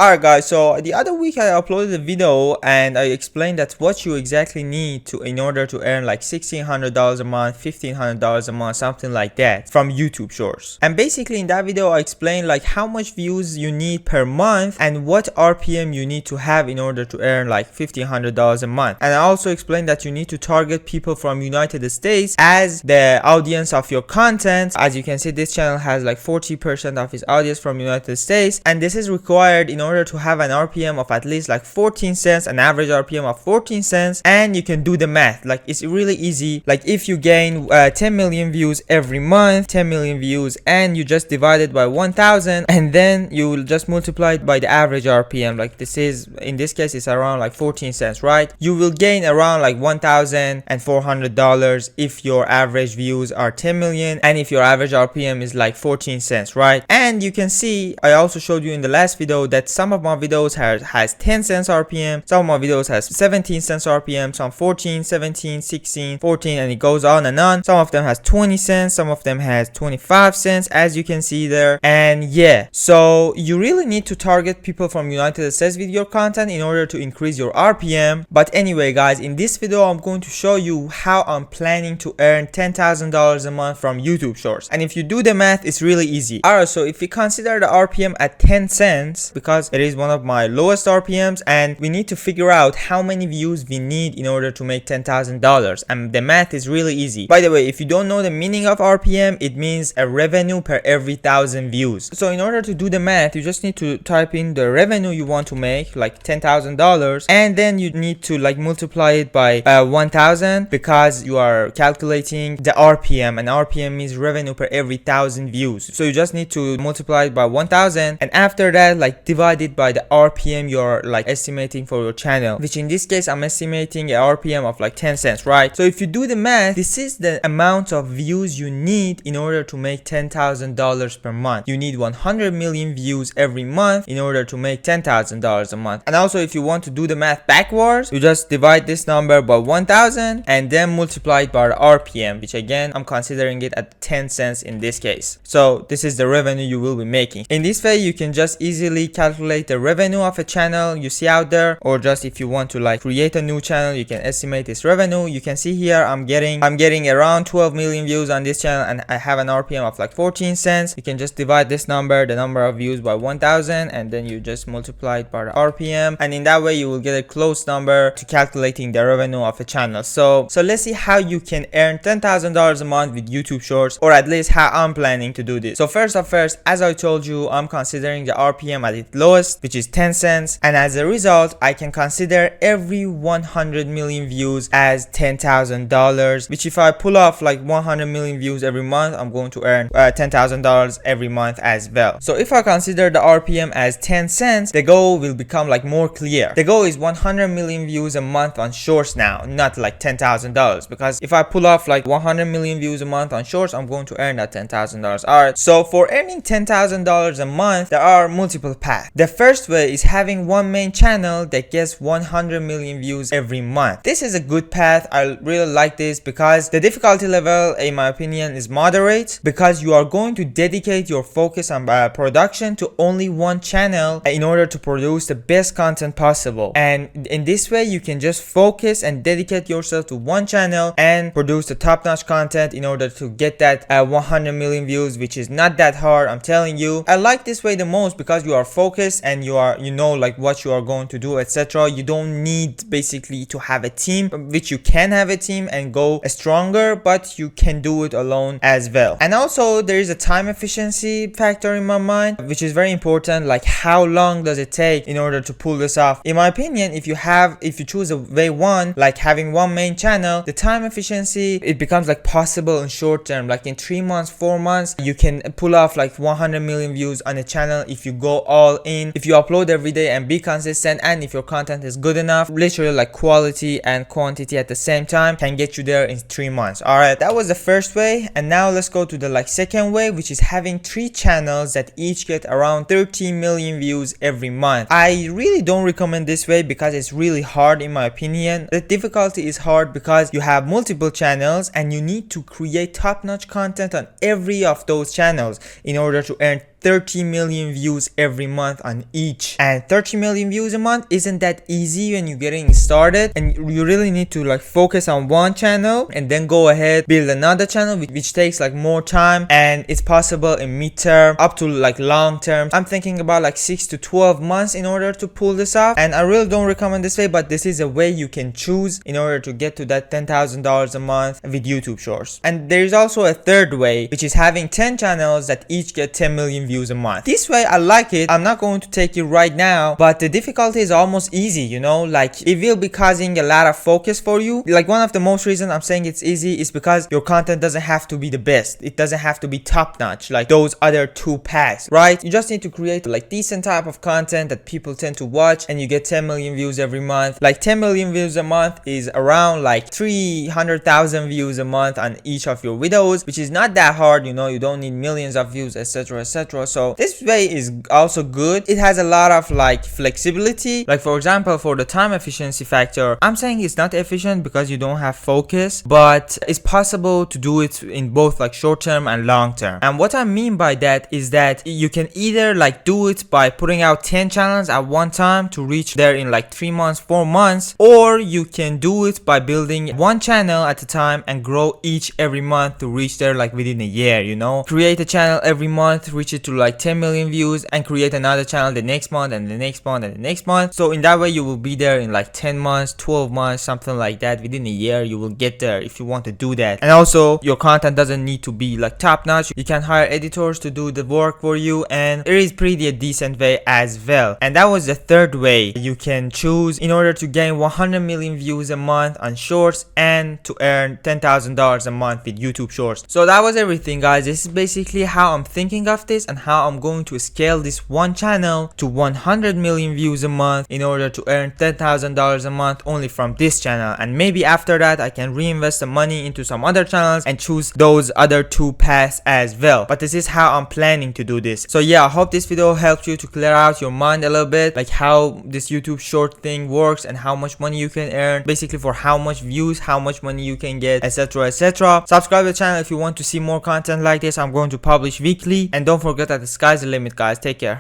Alright guys, so the other week I uploaded a video and I explained that what you exactly need to in order to earn like $1,600 a month, $1,500 a month, something like that from YouTube Shorts. And basically in that video I explained like how much views you need per month and what RPM you need to have in order to earn like $1,500 a month. And I also explained that you need to target people from United States as the audience of your content. As you can see, this channel has like 40% of its audience from United States, and this is required in order to have an RPM of at least like 14 cents, an average RPM of 14 cents. And you can do the math, like it's really easy. Like if you gain 10 million views every month, 10 million views, and you just divide it by 1000, and then you will just multiply it by the average RPM. Like this is, in this case, it's around like 14 cents, right? You will gain around like $1,400 if your average views are 10 million and if your average RPM is like 14 cents, right? And you can see, I also showed you in the last video that some of my videos has 10 cents RPM, some of my videos has 17 cents RPM, some 14, 17, 16, 14, and it goes on and on. Some of them has 20 cents, some of them has 25 cents, as you can see there. And yeah, so you really need to target people from United States with your content in order to increase your RPM. But anyway guys, in this video I'm going to show you how I'm planning to earn $10,000 a month from YouTube Shorts. And if you do the math, it's really easy. Alright, so if we consider the RPM at 10 cents, because it is one of my lowest RPMs, and we need to figure out how many views we need in order to make $10,000, and the math is really easy. By the way, if you don't know the meaning of RPM, it means a revenue per every 1,000 views. So in order to do the math, you just need to type in the revenue you want to make, like $10,000, and then you need to like multiply it by 1000, because you are calculating the RPM, and RPM means revenue per every 1,000 views. So you just need to multiply it by 1000, and after that like divide it by the RPM you're like estimating for your channel, which in this case I'm estimating a RPM of like 10 cents, right? So if you do the math, this is the amount of views you need in order to make $10,000 per month. You need 100 million views every month in order to make $10,000 a month. And also if you want to do the math backwards, you just divide this number by 1000 and then multiply it by the RPM, which again I'm considering it at 10 cents in this case. So this is the revenue you will be making. In this way you can just easily calculate the revenue of a channel you see out there, or just if you want to like create a new channel, you can estimate its revenue. You can see here I'm getting around 12 million views on this channel, and I have an RPM of like 14 cents. You can just divide this number, the number of views, by 1000, and then you just multiply it by the RPM, and in that way you will get a close number to calculating the revenue of a channel. So let's see how you can earn $10,000 a month with YouTube Shorts, or at least how I'm planning to do this. So first, as I told you, I'm considering the RPM at its lowest, which is 10 cents, and as a result I can consider every 100 million views as $10,000, which if I pull off like 100 million views every month, I'm going to earn $10,000 every month as well. So if I consider the RPM as 10 cents, the goal will become like more clear. The goal is 100 million views a month on Shorts now, not like $10,000, because if I pull off like 100 million views a month on Shorts, I'm going to earn that $10,000. Alright, so for earning $10,000 a month, there are multiple paths. The first way is having one main channel that gets 100 million views every month. This is a good path. I really like this because the difficulty level, in my opinion, is moderate, because you are going to dedicate your focus on production to only one channel in order to produce the best content possible. And in this way you can just focus and dedicate yourself to one channel and produce the top-notch content in order to get that 100 million views, which is not that hard, I'm telling you. I like this way the most because you are focused and you know like what you are going to do, etc. You don't need basically to have a team, which you can have a team and go stronger, but you can do it alone as well. And also there is a time efficiency factor in my mind, which is very important. Like how long does it take in order to pull this off? In my opinion, if you choose a way one, like having one main channel, the time efficiency, it becomes like possible in short term. Like in 3 months, 4 months, you can pull off like 100 million views on a channel if you go all in, if you upload every day and be consistent, and if your content is good enough. Literally like quality and quantity at the same time can get you there in 3 months. Alright, that was the first way, and now let's go to the like second way, which is having 3 channels that each get around 13 million views every month. I really don't recommend this way because it's really hard in my opinion. The difficulty is hard because you have multiple channels and you need to create top-notch content on every of those channels in order to earn 30 million views every month on each. And 30 million views a month isn't that easy when you're getting started, and you really need to like focus on one channel and then go ahead build another channel, which takes like more time, and it's possible in mid-term up to like long term. I'm thinking about like 6 to 12 months in order to pull this off, and I really don't recommend this way, but this is a way you can choose in order to get to that $10,000 a month with YouTube Shorts. And there's also a third way, which is having 10 channels that each get 10 million views a month. This way I like it. I'm not going to take it right now, but the difficulty is almost easy, you know, like it will be causing a lot of focus for you. Like one of the most reasons I'm saying it's easy is because your content doesn't have to be the best. It doesn't have to be top notch like those other two paths, right? You just need to create like decent type of content that people tend to watch, and you get 10 million views every month. Like 10 million views a month is around like 300,000 views a month on each of your videos, which is not that hard, you know. You don't need millions of views, etc, etc. So this way is also good. It has a lot of like flexibility. Like for example, for the time efficiency factor, I'm saying it's not efficient because you don't have focus, but it's possible to do it in both like short term and long term. And what I mean by that is that you can either like do it by putting out 10 channels at one time to reach there in like 3 months, 4 months, or you can do it by building one channel at a time and grow each every month to reach there like within a year, you know. Create a channel every month, reach it to like 10 million views, and create another channel the next month and the next month and the next month. So in that way you will be there in like 10 months, 12 months, something like that. Within a year you will get there if you want to do that. And also your content doesn't need to be like top notch. You can hire editors to do the work for you, and it is pretty a decent way as well. And that was the third way you can choose in order to gain 100 million views a month on shorts and to earn $10,000 a month with YouTube Shorts. So that was everything, guys. This is basically how I'm thinking of this and how I'm going to scale this one channel to 100 million views a month in order to earn $10,000 a month only from this channel. And maybe after that I can reinvest the money into some other channels and choose those other two paths as well. But this is how I'm planning to do this. So yeah, I hope this video helped you to clear out your mind a little bit, like how this YouTube short thing works and how much money you can earn, basically for how much views, how much money you can get, etc, etc. Subscribe to the channel if you want to see more content like this. I'm going to publish weekly, and don't forget that the sky's the limit, guys. Take care.